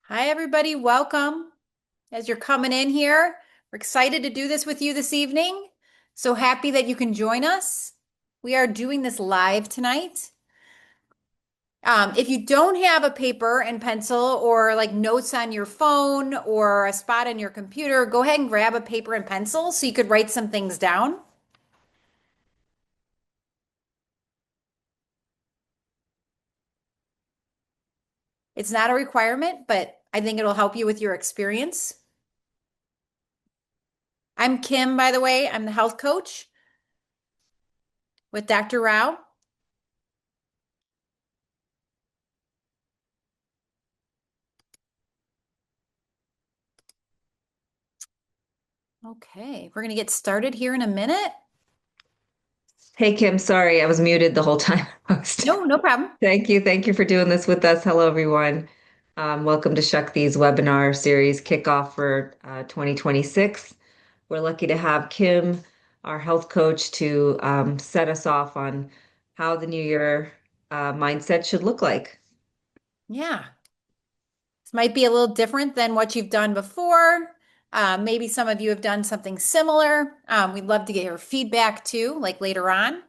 Hi, everybody. Welcome. As you're coming in here, we're excited to do this with you this evening. So happy that you can join us. We are doing this live tonight. If you don't have a paper and pencil or like notes on your phone or a spot on your computer, go ahead and grab a paper and pencil so you could write some things down. It's not a requirement, but I think it'll help you with your experience. I'm Kim, by the way. I'm the health coach with Dr. Rao. Okay, we're going to get started here in a minute. Hey Kim, sorry, I was muted the whole time. No, no problem. Thank you. Thank you for doing this with us. Hello, everyone. Welcome to Shakti's webinar series kickoff for 2026. We're lucky to have Kim, our health coach, to set us off on how the new year mindset should look like. Yeah. This might be a little different than what you've done before. Maybe some of you have done something similar. We'd love to get your feedback too, like later on.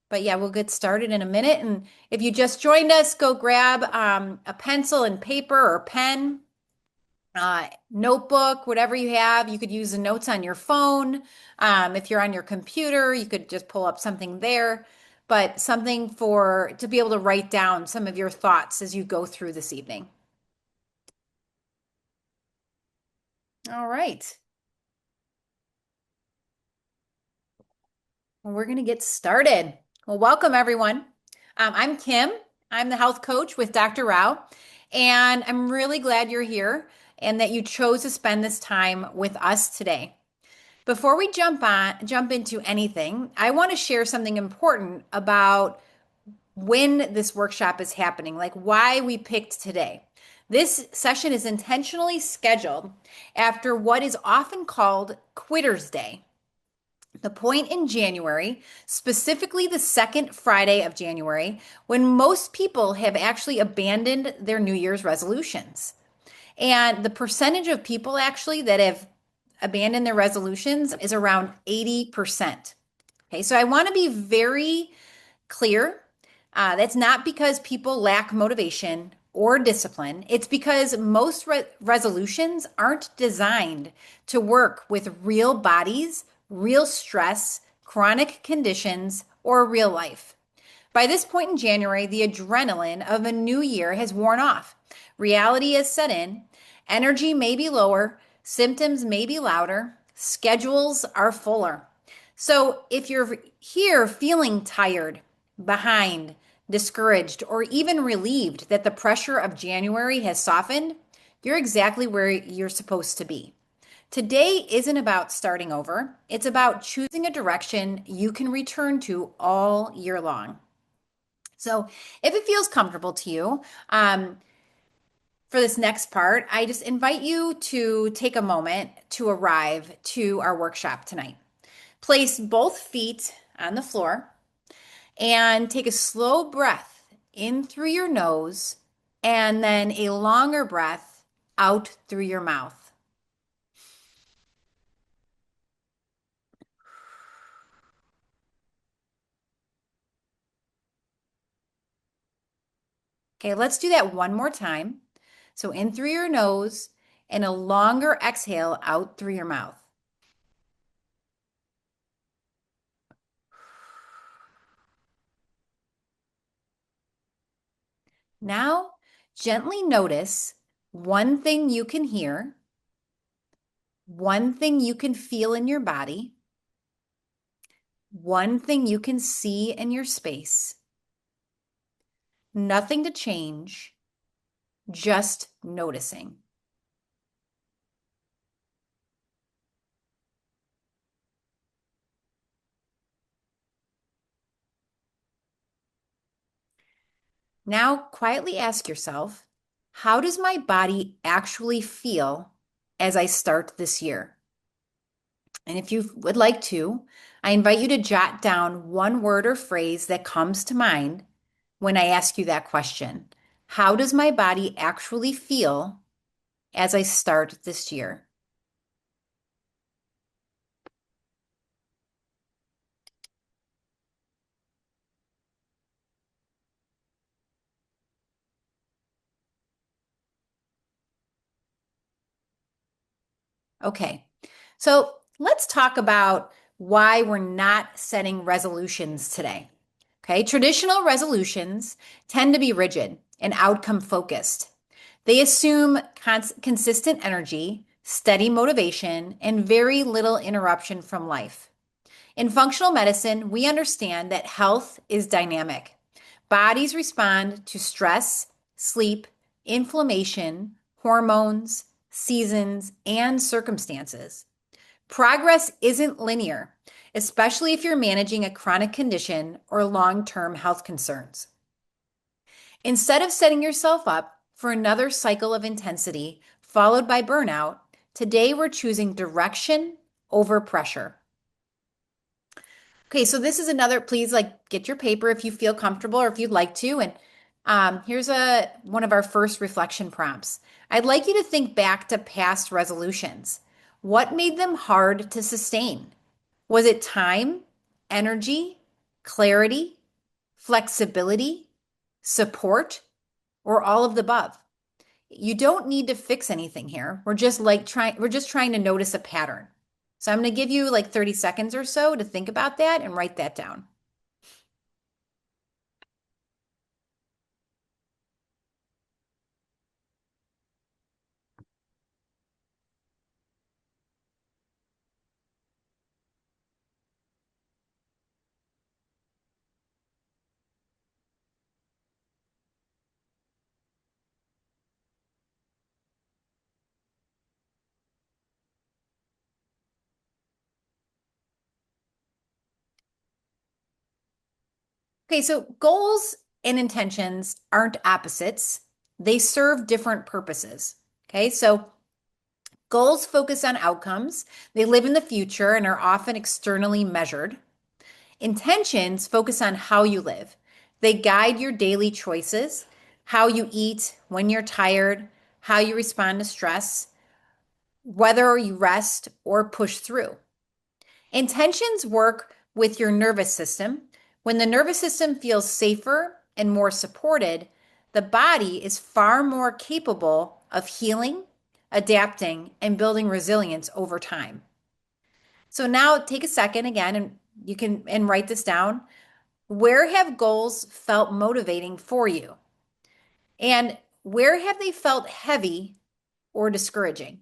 But yeah, we'll get started in a minute. And if you just joined us, go grab a pencil and paper or pen, notebook, whatever you have. You could use the notes on your phone. If you're on your computer, you could just pull up something there. But something for to be able to write down some of your thoughts as you go through this evening. All right. Well, we're going to get started. Well, welcome everyone. I'm Kim. I'm the health coach with Dr. Rao, and I'm really glad you're here and that you chose to spend this time with us today. Before we jump into anything, I want to share something important about when this workshop is happening, like why we picked today. This session is intentionally scheduled after what is often called Quitter's Day, the point in January, specifically the second Friday of January, when most people have actually abandoned their New Year's resolutions. And the percentage of people actually that have abandoned their resolutions is around 80%. Okay, so I want to be very clear. That's not because people lack motivation or discipline. It's because most resolutions aren't designed to work with real bodies, real stress, chronic conditions, or real life. By this point in January, the adrenaline of a new year has worn off. Reality has set in. Energy may be lower, symptoms may be louder, schedules are fuller. So if you're here feeling tired, behind, discouraged, or even relieved that the pressure of January has softened, you're exactly where you're supposed to be. Today isn't about starting over, it's about choosing a direction you can return to all year long. So, if it feels comfortable to you, for this next part, I just invite you to take a moment to arrive to our workshop tonight. Place both feet on the floor and take a slow breath in through your nose and then a longer breath out through your mouth. Okay, let's do that one more time. So in through your nose and a longer exhale out through your mouth. Now, gently notice one thing you can hear, one thing you can feel in your body, one thing you can see in your space. Nothing to change, just noticing. Now, quietly ask yourself, how does my body actually feel as I start this year? And if you would like to, I invite you to jot down one word or phrase that comes to mind when I ask you that question. How does my body actually feel as I start this year? Okay, so let's talk about why we're not setting resolutions today. Okay, traditional resolutions tend to be rigid and outcome focused. They assume consistent energy, steady motivation, and very little interruption from life. In functional medicine, we understand that health is dynamic. Bodies respond to stress, sleep, inflammation, hormones, seasons, and circumstances. Progress isn't linear, especially if you're managing a chronic condition or long-term health concerns. Instead of setting yourself up for another cycle of intensity followed by burnout, today we're choosing direction over pressure. Okay, so this is another, please like get your paper if you feel comfortable or if you'd like to. And here's one of our first reflection prompts. I'd like you to think back to past resolutions. What made them hard to sustain? Was it time, energy, clarity, flexibility, support, or all of the above? You don't need to fix anything here. We're just trying to notice a pattern. So I'm going to give you like 30 seconds or so to think about that and write that down. Okay, so goals and intentions aren't opposites. They serve different purposes. Okay, so goals focus on outcomes. They live in the future and are often externally measured. Intentions focus on how you live. They guide your daily choices, how you eat, when you're tired, how you respond to stress, whether you rest or push through. Intentions work with your nervous system. When the nervous system feels safer and more supported, the body is far more capable of healing, adapting, and building resilience over time. So now take a second again and you can and write this down. Where have goals felt motivating for you? And where have they felt heavy or discouraging?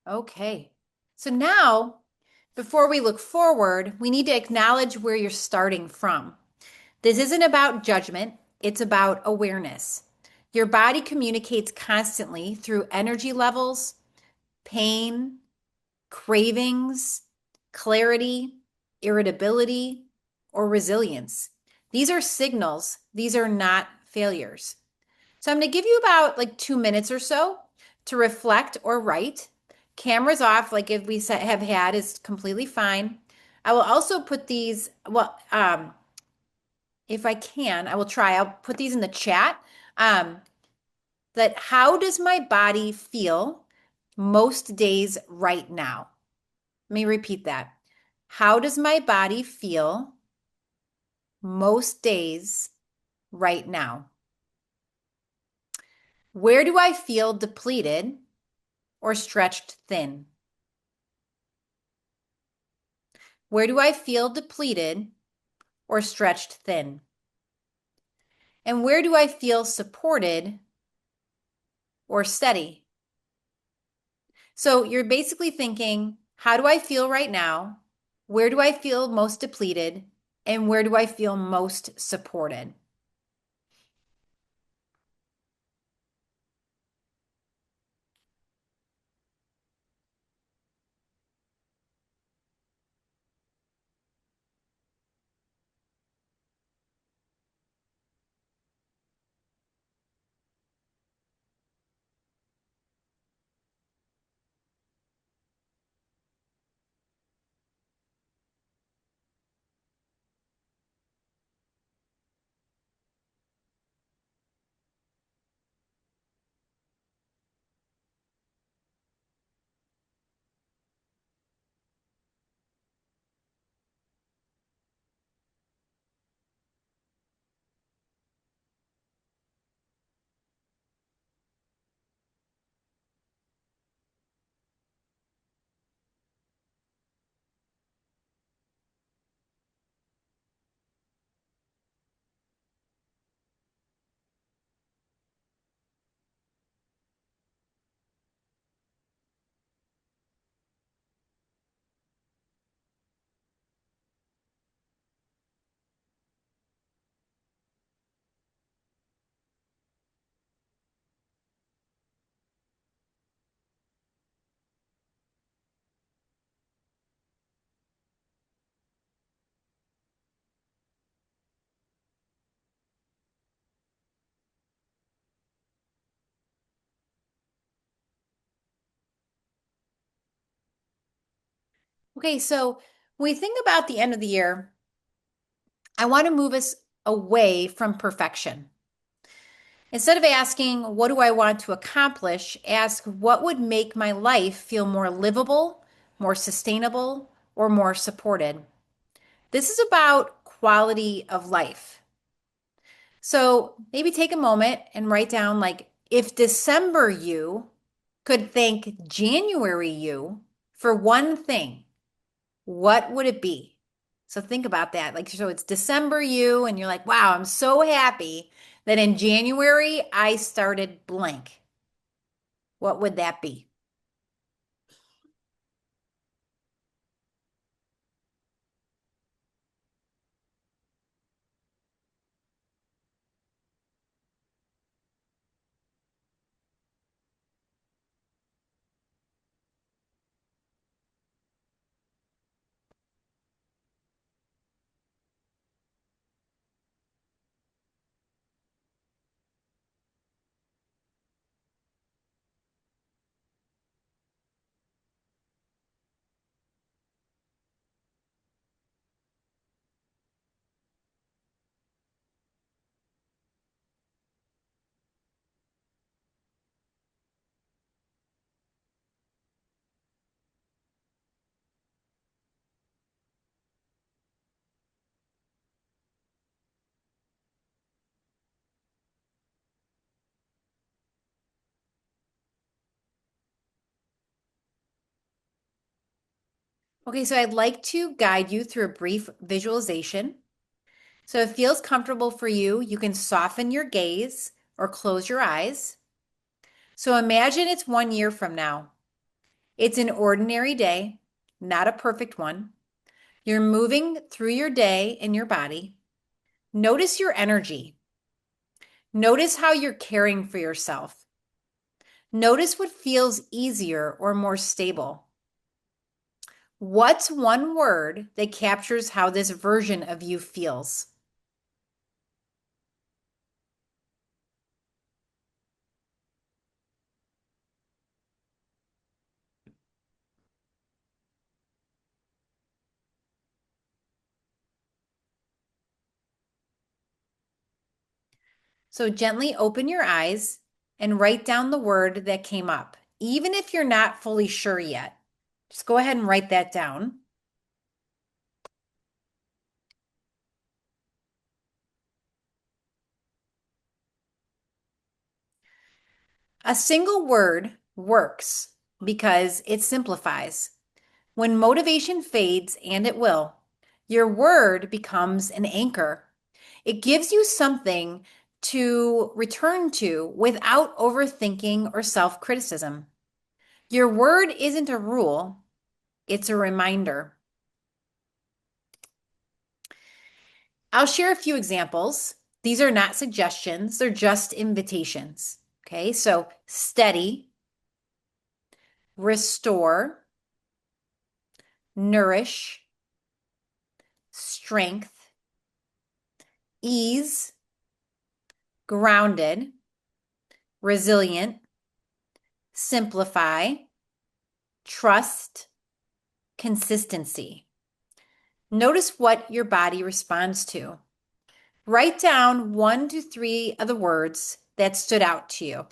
Okay. So now, before we look forward, we need to acknowledge where you're starting from. This isn't about judgment, it's about awareness. Your body communicates constantly through energy levels, pain, cravings, clarity, irritability, or resilience. These are signals, these are not failures. So I'm going to give you about like 2 minutes or so to reflect or write. Cameras off, like if we have had, is completely fine. I will also put these, well, if I can, I will try. I'll put these in the chat. Um, that how does my body feel most days right now? Let me repeat that. How does my body feel most days right now? Where do I feel depleted or stretched thin? Where do I feel depleted or stretched thin? And where do I feel supported or steady? So you're basically thinking, how do I feel right now? Where do I feel most depleted? And where do I feel most supported? Okay, so when we think about the end of the year, I want to move us away from perfection. Instead of asking, what do I want to accomplish? Ask, what would make my life feel more livable, more sustainable, or more supported? This is about quality of life. So maybe take a moment and write down, like, if December you could thank January you for one thing, what would it be? So think about that. Like, so it's December you, and you're like, wow, I'm so happy that in January I started blank. What would that be? Okay, so I'd like to guide you through a brief visualization. So if it feels comfortable for you, you can soften your gaze or close your eyes. So imagine it's 1 year from now. It's an ordinary day, not a perfect one. You're moving through your day in your body. Notice your energy. Notice how you're caring for yourself. Notice what feels easier or more stable. What's one word that captures how this version of you feels? So gently open your eyes and write down the word that came up, even if you're not fully sure yet. Just go ahead and write that down. A single word works because it simplifies. When motivation fades, and it will, Your word becomes an anchor. It gives you something to return to without overthinking or self-criticism. Your word isn't a rule, it's a reminder. I'll share a few examples. These are not suggestions, they're just invitations. Okay, so steady, restore, nourish, strength, ease, grounded, resilient, simplify, trust, consistency. Notice what your body responds to. Write down 1 to 3 of the words that stood out to you.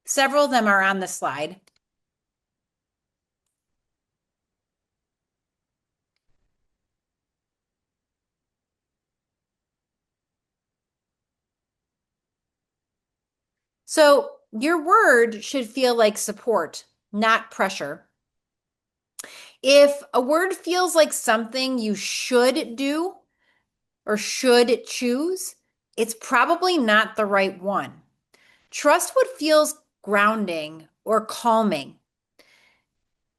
Several of them are on the slide. So your word should feel like support, not pressure. If a word feels like something you should do or should choose, it's probably not the right one. Trust what feels grounding or calming.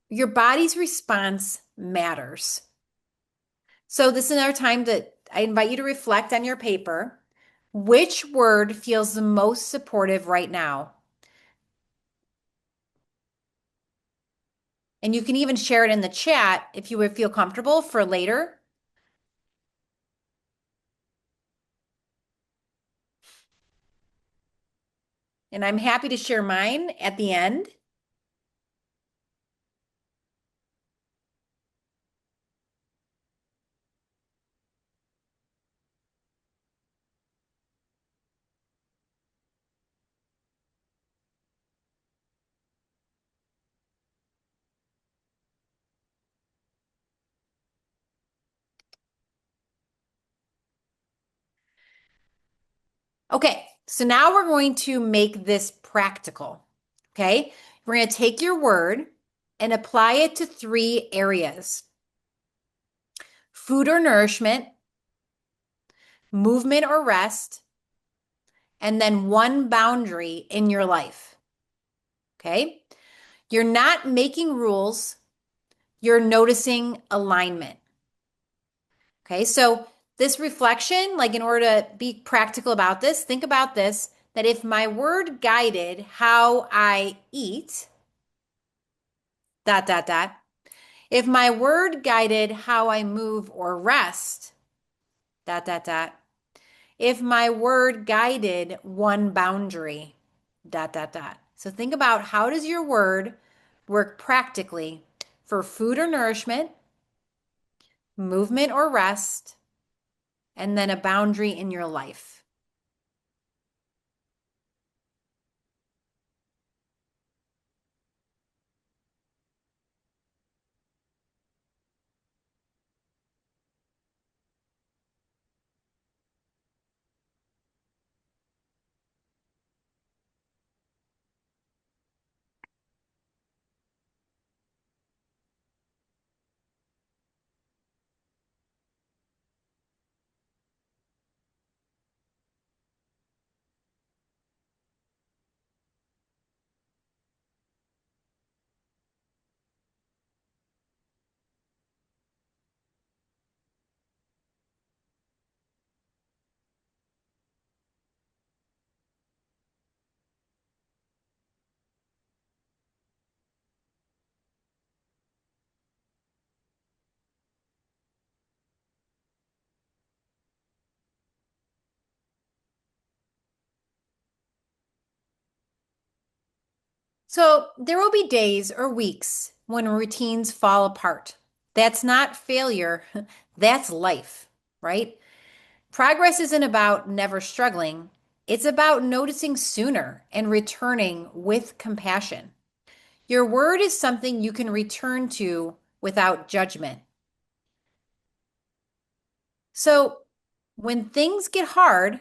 Your body's response matters. So this is our time that I invite you to reflect on your paper. Which word feels the most supportive right now? And you can even share it in the chat if you would feel comfortable for later. And I'm happy to share mine at the end. Okay, so now we're going to make this practical. Okay, we're going to take your word and apply it to 3 areas: food or nourishment, movement or rest, and then one boundary in your life. Okay, you're not making rules, you're noticing alignment. Okay, so this reflection, like in order to be practical about this, think about this, that if my word guided how I eat, dot, dot, dot, if my word guided how I move or rest, dot, dot, dot, if my word guided one boundary, dot, dot, dot. So think about, how does your word work practically for food or nourishment, movement or rest, and then a boundary in your life? So there will be days or weeks when routines fall apart. That's not failure, that's life, right? Progress isn't about never struggling, it's about noticing sooner and returning with compassion. Your word is something you can return to without judgment. So When things get hard,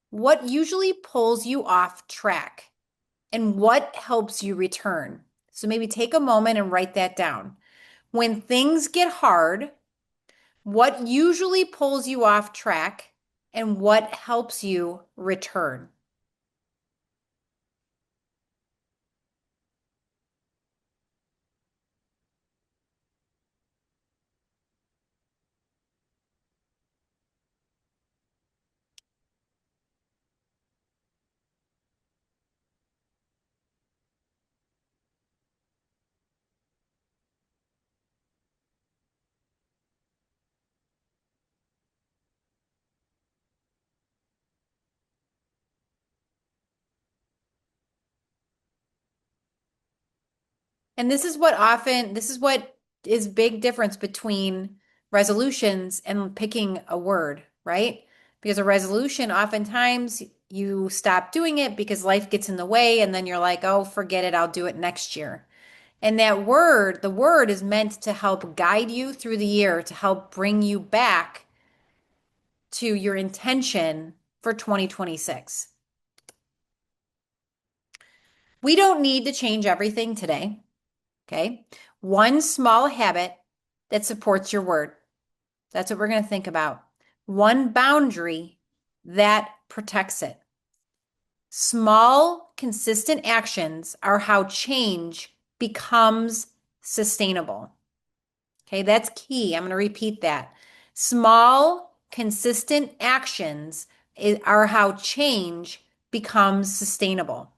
what usually pulls you off track and what helps you return? So maybe take a moment and write that down. When things get hard, what usually pulls you off track and what helps you return? And this is what is big difference between resolutions and picking a word, right? Because a resolution, oftentimes you stop doing it because life gets in the way, and then you're like, oh, forget it, I'll do it next year. And that word, the word is meant to help guide you through the year, to help bring you back to your intention for 2026. We don't need to change everything today. Okay. One small habit that supports your word. That's what we're going to think about. One boundary that protects it. Small, consistent actions are how change becomes sustainable. Okay, that's key. I'm going to repeat that. Small, consistent actions are how change becomes sustainable.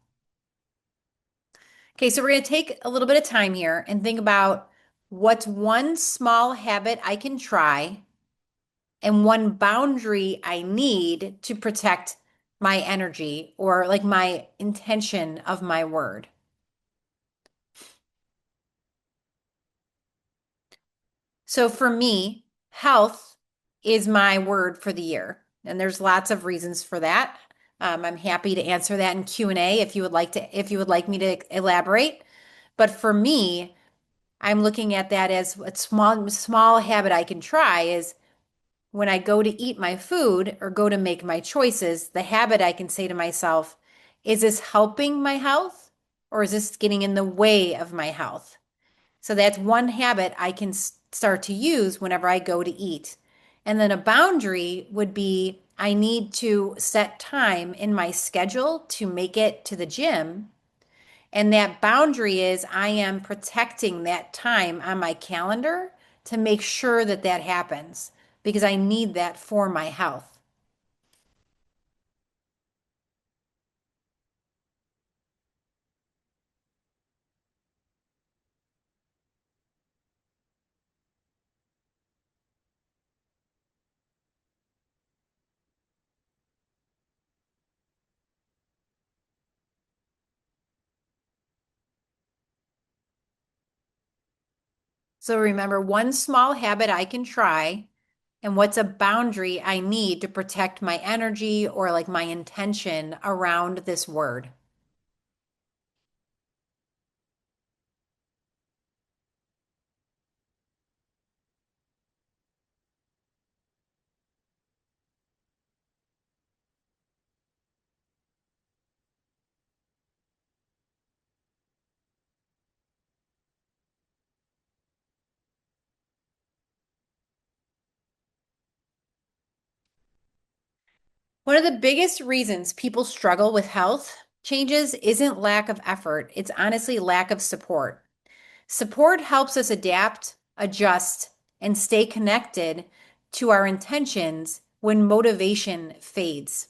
Okay, so we're going to take a little bit of time here and think about what's one small habit I can try and one boundary I need to protect my energy or like my intention of my word. So for me, health is my word for the year, and there's lots of reasons for that. I'm happy to answer that in Q&A if you would like to, if you would like me to elaborate. But for me, I'm looking at that as a small habit I can try is when I go to eat my food or go to make my choices, the habit I can say to myself, is this helping my health or is this getting in the way of my health? So that's one habit I can start to use whenever I go to eat. And then a boundary would be I need to set time in my schedule to make it to the gym. And that boundary is I am protecting that time on my calendar to make sure that that happens because I need that for my health. So remember one small habit I can try and what's a boundary I need to protect my energy or like my intention around this word. One of the biggest reasons people struggle with health changes isn't lack of effort, it's honestly lack of support. Support helps us adapt, adjust, and stay connected to our intentions when motivation fades.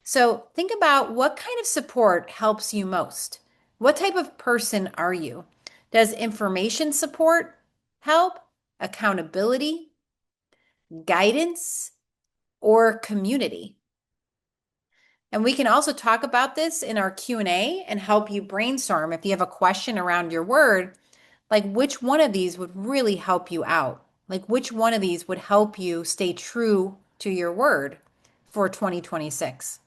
So think about what kind of support helps you most. What type of person are you? Does information support help, accountability, guidance, or community? And we can also talk about this in our Q&A and help you brainstorm if you have a question around your word, like which one of these would really help you out? Like which one of these would help you stay true to your word for 2026?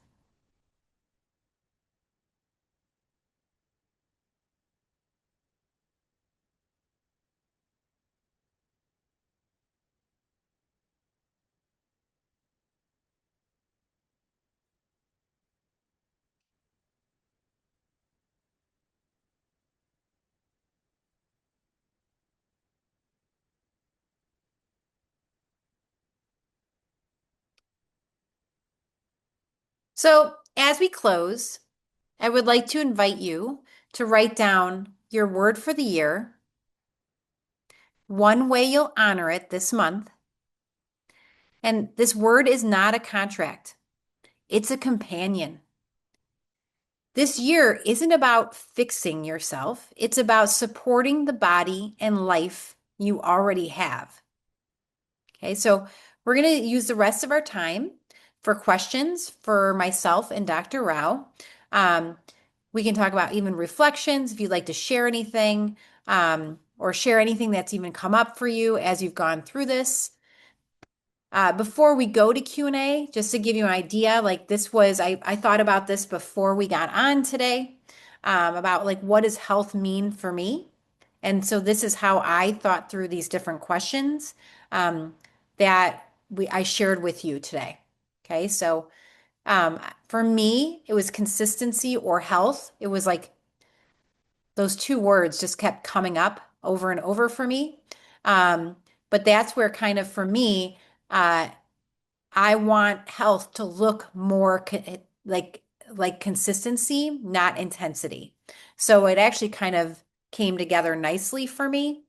So, as we close, I would like to invite you to write down your word for the year, one way you'll honor it this month. And this word is not a contract, it's a companion. This year isn't about fixing yourself, it's about supporting the body and life you already have. Okay, so we're going to use the rest of our time for questions for myself and Dr. Rao. Um, we can talk about even reflections if you'd like to share anything, or share anything that's even come up for you as you've gone through this. Before we go to Q&A, just to give you an idea, like this was, I thought about this before we got on today, about like what does health mean for me? And so this is how I thought through these different questions that I shared with you today. Okay, so for me, it was consistency or health. It was like those two words just kept coming up over and over for me. Um, but that's where kind of for me, uh, I want health to look more like consistency, not intensity. So it actually kind of came together nicely for me.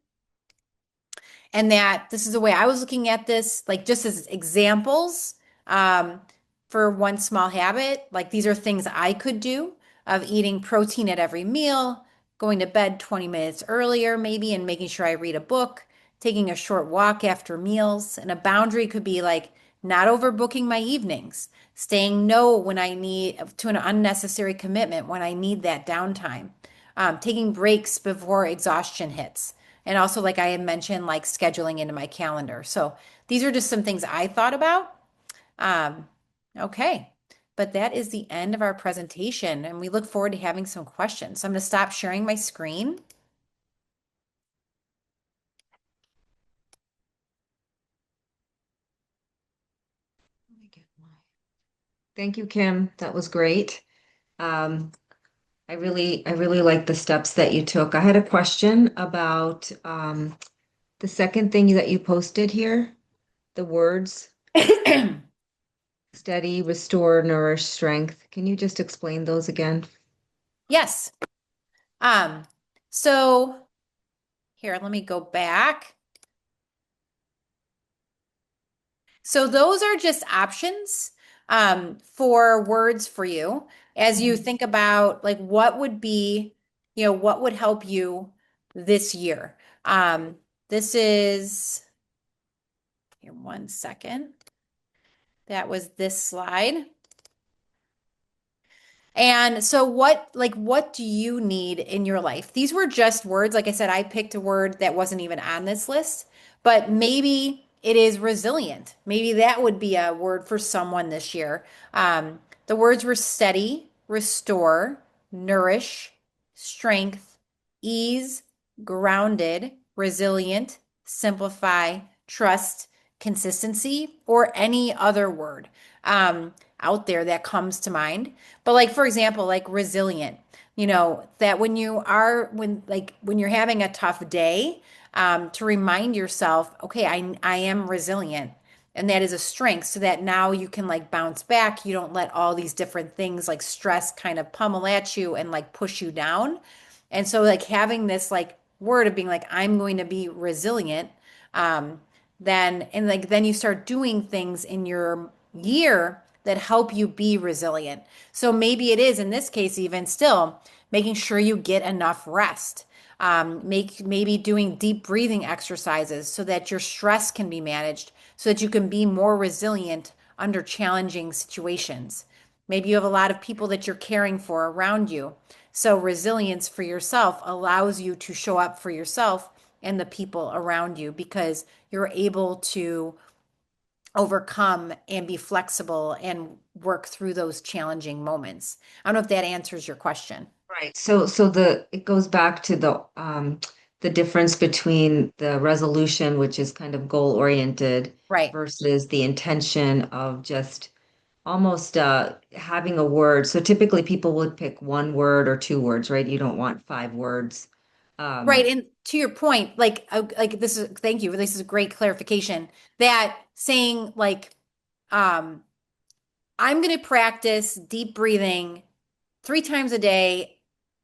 And that this is the way I was looking at this, like just as examples, um, for one small habit. Like these are things I could do of eating protein at every meal, going to bed 20 minutes earlier, maybe, and making sure I read a book, taking a short walk after meals. And a boundary could be like not overbooking my evenings, saying no when I need to an unnecessary commitment when I need that downtime, taking breaks before exhaustion hits. And also, like I had mentioned, like scheduling into my calendar. So these are just some things I thought about. Um, okay. But that is the end of our presentation, and we look forward to having some questions. So I'm going to stop sharing my screen. Thank you, Kim. That was great. Um, I really like the steps that you took. I had a question about the second thing that you posted here, the words steady, restore, nourish, strength. Can you just explain those again? Yes. Um, so here, let me go back. So those are just options for words for you as you Mhm. think about like what would be, what would help you this year. This is here 1 second. That was this slide. And so what do you need in your life? These were just words. Like I said, I picked a word that wasn't even on this list, but maybe it is resilient. Maybe that would be a word for someone this year. The words were steady, restore, nourish, strength, ease, grounded, resilient, simplify, trust, consistency, or any other word out there that comes to mind. But like for example, like resilient, that when you're having a tough day, to remind yourself, okay, I am resilient. And that is a strength so that now you can like bounce back. You don't let all these different things like stress kind of pummel at you and like push you down. And so like having this like word of being like, I'm going to be resilient, um, then you start doing things in your year that help you be resilient. So maybe it is in this case, even still, making sure you get enough rest. Maybe doing deep breathing exercises so that your stress can be managed, so that you can be more resilient under challenging situations. Maybe you have a lot of people that you're caring for around you. So resilience for yourself allows you to show up for yourself and the people around you because you're able to overcome and be flexible and work through those challenging moments. I don't know if that answers your question. Right. So it goes back to the difference between the resolution, which is kind of goal oriented, Right. versus the intention of just almost having a word. So typically people would pick one word or two words, right? You don't want five words. Right. Um, And to your point, like this is, thank you. This is a great clarification that saying like, um, I'm going to practice deep breathing 3 times a day,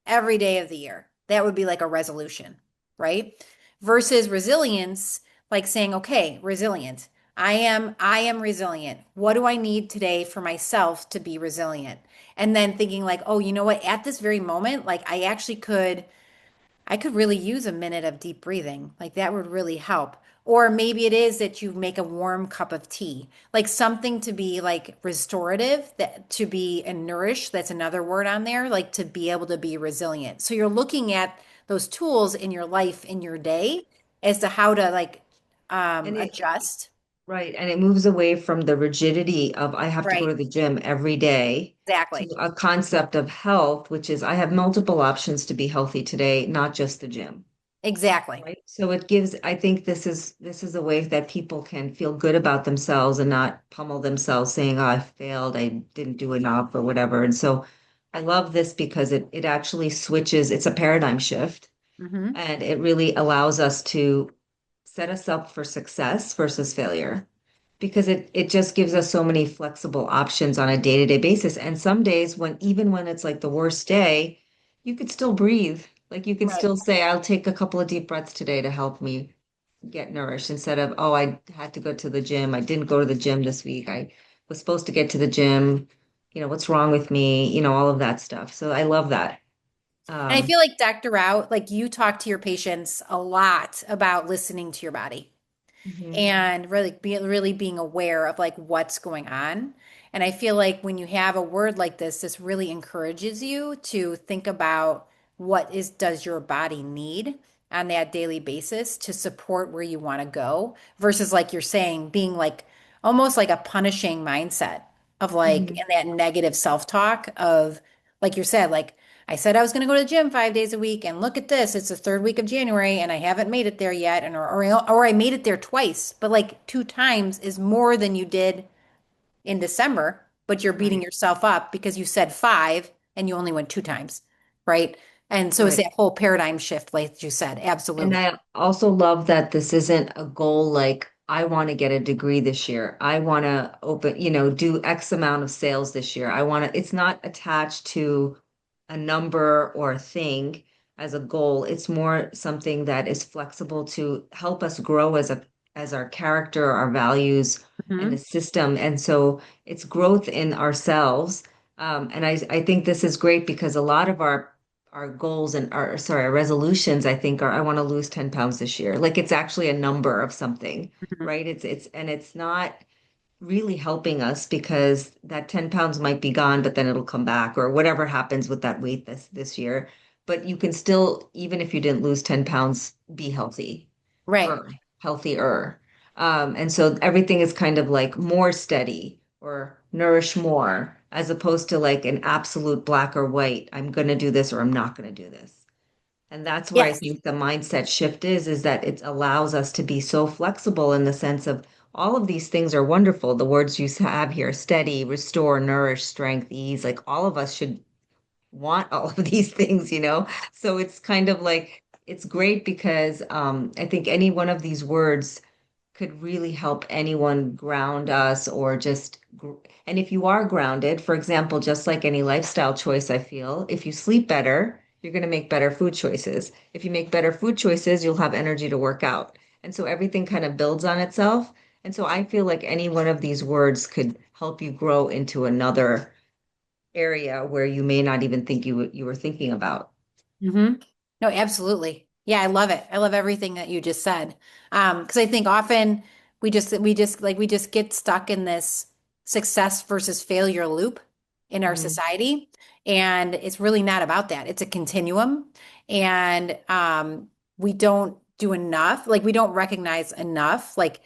every day of the year. That would be like a resolution, right? Versus resilience, like saying, okay, resilient. I am resilient. What do I need today for myself to be resilient? And then thinking like, oh, you know what? At this very moment, like I could really use a minute of deep breathing. Like that would really help. Or maybe it is that you make a warm cup of tea, like something to be like restorative, that to be and nourish. That's another word on there, like to be able to be resilient. So you're looking at those tools in your life, in your day, as to how to like And it adjust. Right. And it moves away from the rigidity of I have to go Right. to the gym every day to Exactly. a concept of health, which is I have multiple options to be healthy today, not just the gym. Exactly. Right. So it gives, I think this is a way that people can feel good about themselves and not pummel themselves saying, oh, I failed, I didn't do enough or whatever. And so I love this because it actually switches, it's a paradigm shift Hmm. and it really allows us to set us up for success versus failure because it just gives us so many flexible options on a day-to-day basis. And some days when even when it's like the worst day, you could still breathe. Like you could Right. still say, I'll take a couple of deep breaths today to help me get nourished instead of, oh, I had to go to the gym. I didn't go to the gym this week. I was supposed to get to the gym. What's wrong with me? All of that stuff. So I love that. And I Um, feel like Dr. Rao, like you talk to your patients a lot about listening to your body mhm. and really being aware of like what's going on. And I feel like when you have a word like this really encourages you to think about what is does your body need on that daily basis to support where you want to go versus like you're saying being like almost like a punishing mindset of like Mhm. and that negative self-talk of like you said like I said I was going to go to the gym 5 days a week, and look at this. It's the third week of January, and I haven't made it there yet, and or I made it there twice, but like 2 times is more than you did in December. But you're beating Right. yourself up because you said five and you only went 2 times, right? And so it's Right. that whole paradigm shift, like you said. And Absolutely. I also love that this isn't a goal like I want to get a degree this year. I want to do X amount of sales this year. It's not attached to a number or a thing as a goal. It's more something that is flexible to help us grow as our character, our values, and the Hmm. system. And so it's growth in ourselves. And I think this is great because a lot of our goals and our resolutions, I think are I want to lose 10 pounds this year. Like it's actually a number of something, Hmm. right? It's not really helping us because that 10 pounds might be gone, but then it'll come back or whatever happens with that weight this year. But you can still, even if you didn't lose 10 pounds, be healthy Right. or healthier. And so everything is kind of like more steady or nourish more, as opposed to like an absolute black or white. I'm going to do this or I'm not going to do this. And that's where I Yes. think the mindset shift is that it allows us to be so flexible in the sense of all of these things are wonderful. The words you have here, steady, restore, nourish, strength, ease, like all of us should want all of these things. So it's kind of like it's great because I think any one of these words could really help anyone ground us or and if you are grounded, for example, just like any lifestyle choice, I feel if you sleep better, you're going to make better food choices. If you make better food choices, you'll have energy to work out. And so everything kind of builds on itself. And so I feel like any one of these words could help you grow into another area where you may not even think you were thinking about. Hmm. No, absolutely. Yeah, I love it. I love everything that you just said. Because I think often we just get stuck in this success versus failure loop in our Mhm. society. And it's really not about that. It's a continuum. And we don't do enough, like we don't recognize enough, like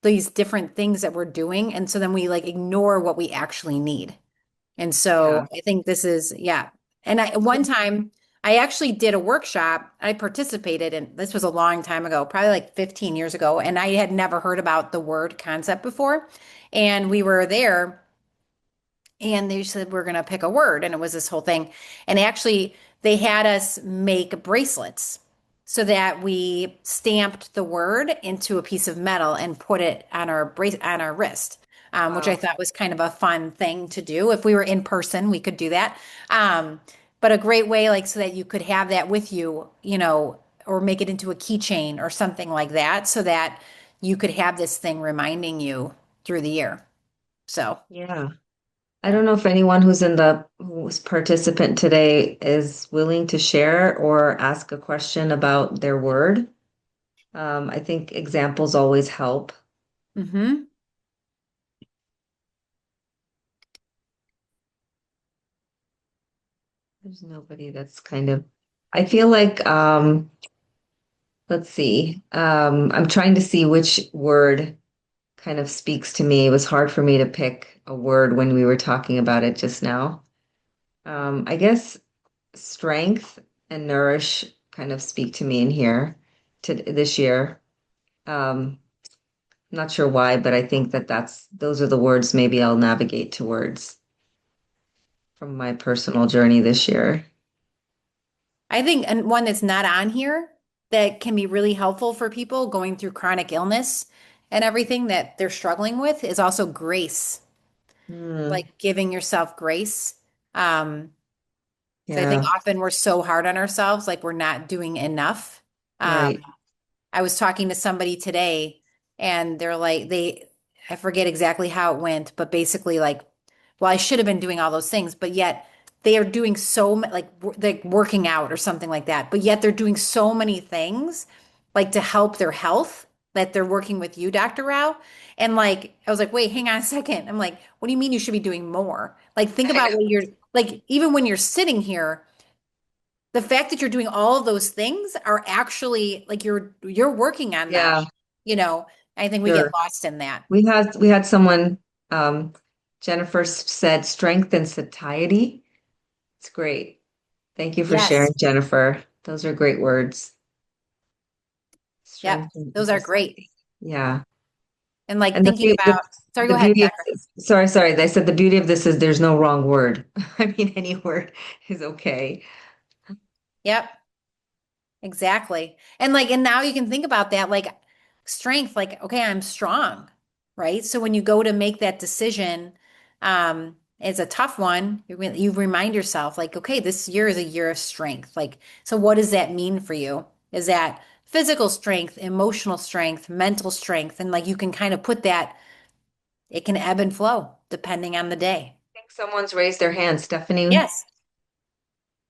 these different things that we're doing. And so then we like ignore what we actually need. And so Yeah. I think this is, yeah. And one time I actually did a workshop. I participated in, this was a long time ago, probably like 15 years ago. And I had never heard about the word concept before. And we were there and they said, we're going to pick a word. And it was this whole thing. And actually, they had us make bracelets so that we stamped the word into a piece of metal and put it on our wrist. which I Wow. thought was kind of a fun thing to do. If we were in person, we could do that. Um, but a great way, like, so that you could have that with you, or make it into a keychain or something like that, so that you could have this thing reminding you through the year. So, Yeah. I don't know if anyone who's participant today is willing to share or ask a question about their word. I think examples always help. hmm There's nobody that's kind of, I feel like, let's see. I'm trying to see which word kind of speaks to me. It was hard for me to pick a word when we were talking about it just now. I guess strength and nourish kind of speak to me in here to this year. Um, I'm not sure why, but I think that those are the words maybe I'll navigate towards from my personal journey this year. I think, and one that's not on here that can be really helpful for people going through chronic illness and everything that they're struggling with is also grace, Hmm. like giving yourself grace. Um, so I think Yeah, often we're so hard on ourselves, like we're not doing enough. Um, right. I was talking to somebody today and they're like, I forget exactly how it went, but basically like, well, I should have been doing all those things, but yet they are doing like working out or something like that. But yet they're doing so many things like to help their health that they're working with you, Dr. Rao. And like, I was like, wait, hang on a second. I'm like, what do you mean you should be doing more? Like, think I about know. what you're like, even when you're sitting here, the fact that you're doing all of those things are actually like you're working on them, Yeah, you know. I think we get sure. lost in that. We had someone, um, Jennifer said strength and satiety. It's great. Thank you for sharing, Yes. Jennifer. Those are great words. Yep. Strength and Those are great. satiety. Yeah. And like And the thinking beauty, about, sorry, the go ahead, beauty of Doctor. this, sorry, they said the beauty of this is there's no wrong word. I mean, any word is okay. Yep. Exactly. And now you can think about that like strength, like, okay, I'm strong, right? So when you go to make that decision, it's a tough one. You remind yourself, like, okay, this year is a year of strength. Like, so what does that mean for you? Is that physical strength, emotional strength, mental strength? And like you can kind of put that, it can ebb and flow depending on the day. I think someone's raised their hand. Stephanie, Yes.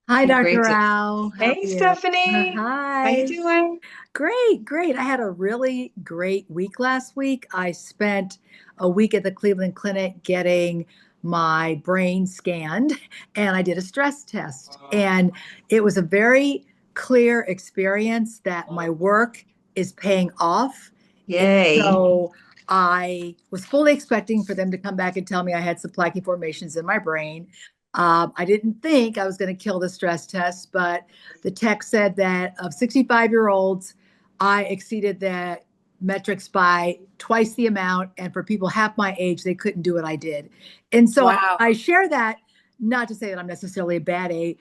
Hi, you Dr. great. Rao. How are Hey, you? Stephanie. How you Hi. doing? Great, great. I had a really great week last week. I spent a week at the Cleveland Clinic getting my brain scanned, and I did a stress test. And it was a very clear experience that my work is paying off. And Yay. so I was fully expecting for them to come back and tell me I had some plaque formations in my brain. I didn't think I was going to kill the stress test, but the tech said that of 65-year-olds, I exceeded the metrics by twice the amount. And for people half my age, they couldn't do what I did. And so Wow. I share that not to say that I'm necessarily a bad A,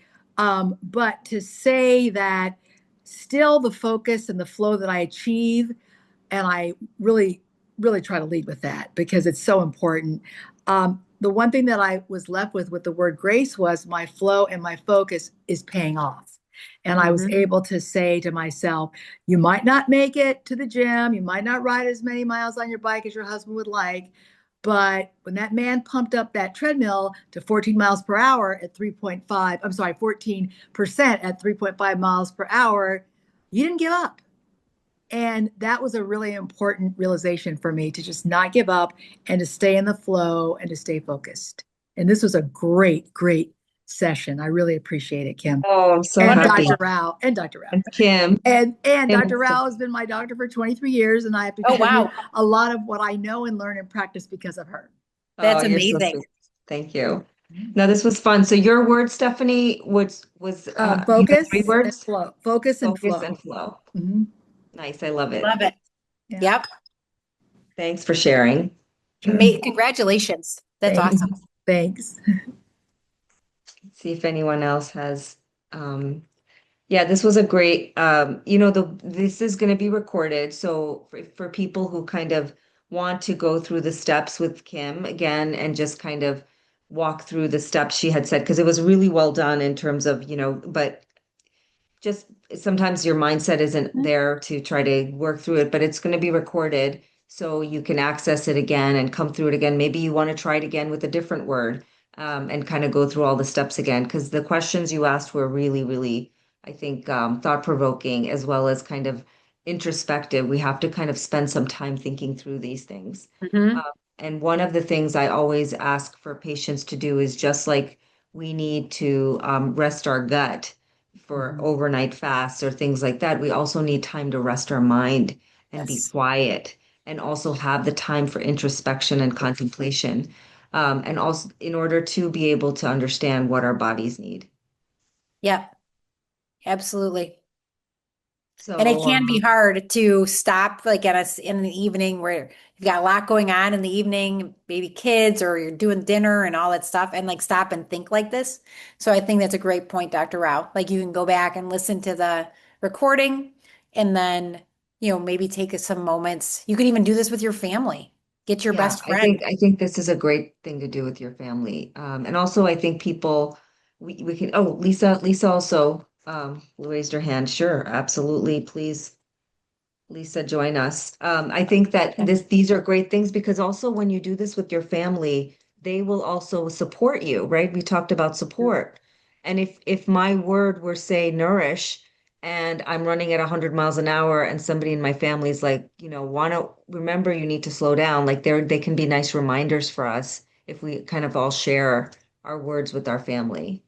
but to say that still the focus and the flow that I achieve, and I really, really try to lead with that because it's so important. The one thing that I was left with the word grace was my flow and my focus is paying off. And I was hmm able to say to myself, you might not make it to the gym, you might not ride as many miles on your bike as your husband would like. But when that man pumped up that treadmill to 14 miles per hour at 3.5, I'm sorry, 14% at 3.5 miles per hour, you didn't give up. And that was a really important realization for me to just not give up and to stay in the flow and to stay focused. And this was a great, great session. I really appreciate it, Kim. Oh, I'm so And happy. Dr. Rao, and Dr. Rao. And Kim. And Kim. Dr. Rao has been my doctor for 23 years, and I have to Oh, tell you wow. a lot of what I know and learn and practice because of her. Oh, That's you're so amazing. sweet. Thank you. No, this was fun. So your word, Stephanie, was you have three Focus and words? flow. Focus and Focus flow. and flow. Mhm. Nice. I love it. Love it. Yeah. Yep. Thanks for sharing. Congratulations. That's Thanks. awesome. Thanks. See if anyone else has yeah, this was a great this is going to be recorded. So for people who kind of want to go through the steps with Kim again and just kind of walk through the steps she had said, because it was really well done in terms of, but just sometimes your mindset isn't Mhm. there to try to work through it, but it's going to be recorded so you can access it again and come through it again. Maybe you want to try it again with a different word, and kind of go through all the steps again, because the questions you asked were really, really, I think, thought-provoking as well as kind of introspective. We have to kind of spend some time thinking through these things. Mhm. Um, and one of the things I always ask for patients to do is just like we need to rest our gut for Mhm. overnight fasts or things like that, we also need time to rest our mind and be Yes. quiet and also have the time for introspection and contemplation. And also in order to be able to understand what our bodies need. Yep. Absolutely. And it So, can be hard to stop like in the evening where you've got a lot going on in the evening, maybe kids or you're doing dinner and all that stuff, and like stop and think like this. So I think that's a great point, Dr. Rao. Like you can go back and listen to the recording and then, maybe take some moments. You can even do this with your family. Get your yeah, best I think friend. I think this is a great thing to do with your family. And also I think people we can, oh, Lisa also raised her hand. Sure, absolutely. Please, Lisa, join us. I think that Okay. these are great things because also when you do this with your family, they will also support you, right? We talked about support. And if my word were say nourish and I'm running at 100 miles an hour and somebody in my family is like, want to remember you need to slow down, like they can be nice reminders for us if we kind of all share our words with our family.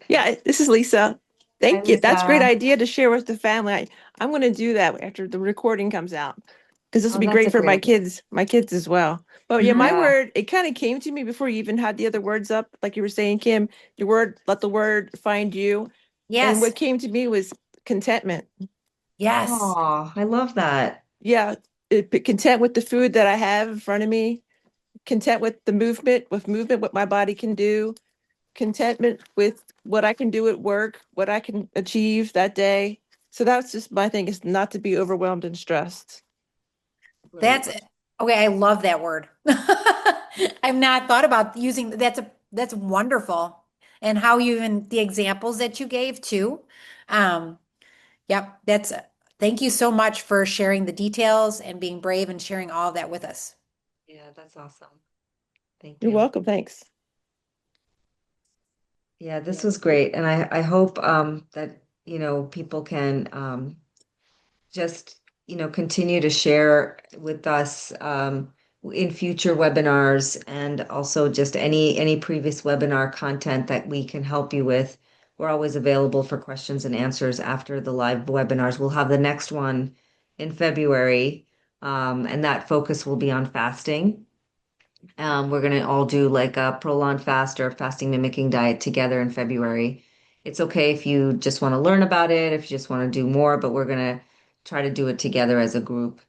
Yeah, this is Lisa. Hi, Thank you. That's a great Lisa. idea to share with the family. I'm going to do that after the recording comes out because this will Oh, be that's a great for great idea. my kids as well. But yeah, my Mhm. Yeah. word, it kind of came to me before you even had the other words up, like you were saying, Kim, your word, let the word find you. And Yes. what came to me was contentment. Yes. Oh, I love that. Yeah, be content with the food that I have in front of me, content with the movement, what my body can do, contentment with what I can do at work, what I can achieve that day. So that's just my thing is not to be overwhelmed and stressed. That's Great. okay. I love that word. I've not thought about using that's wonderful. And how you even the examples that you gave too. Um, yep, thank you so much for sharing the details and being brave and sharing all of that with us. Yeah, that's awesome. Thank You're you. welcome. Thanks. Yeah, this was great. And I hope that, people can just, continue to share with us in future webinars and also just any previous webinar content that we can help you with. We're always available for questions and answers after the live webinars. We'll have the next one in February, and that focus will be on fasting. We're going to all do like a prolonged fast or fasting mimicking diet together in February. It's okay if you just want to learn about it, if you just want to do more, but we're going to try to do it together as a group.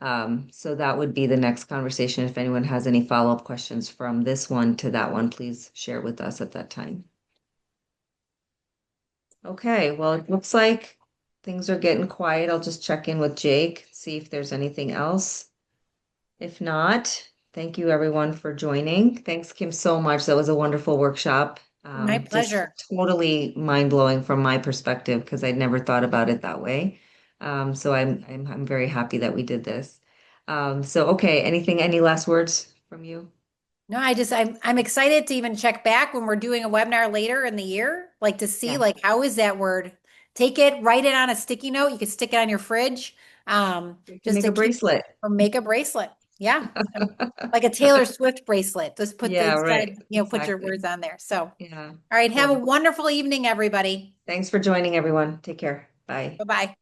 So that would be the next conversation. If anyone has any follow-up questions from this one to that one, please share with us at that time. Okay, well, it looks like things are getting quiet. I'll just check in with Jake, see if there's anything else. If not, thank you everyone for joining. Thanks, Kim, so much. That was a wonderful workshop. My Just pleasure. totally mind-blowing from my perspective because I'd never thought about it that way. So I'm very happy that we did this. So okay, any last words from you? No, I'm excited to even check back when we're doing a webinar later in the year, like to see Yeah, like how is that word? Take it, write it on a sticky note. You can stick it on your fridge, you can just make to a keep bracelet. or make a bracelet. Yeah, like a Taylor Swift bracelet. Just put the Yeah, right. instead, put your Exactly. words on there. So, all Yeah, right, have a cool. wonderful evening, everybody. Thanks for joining, everyone. Take care. Bye. Bye bye.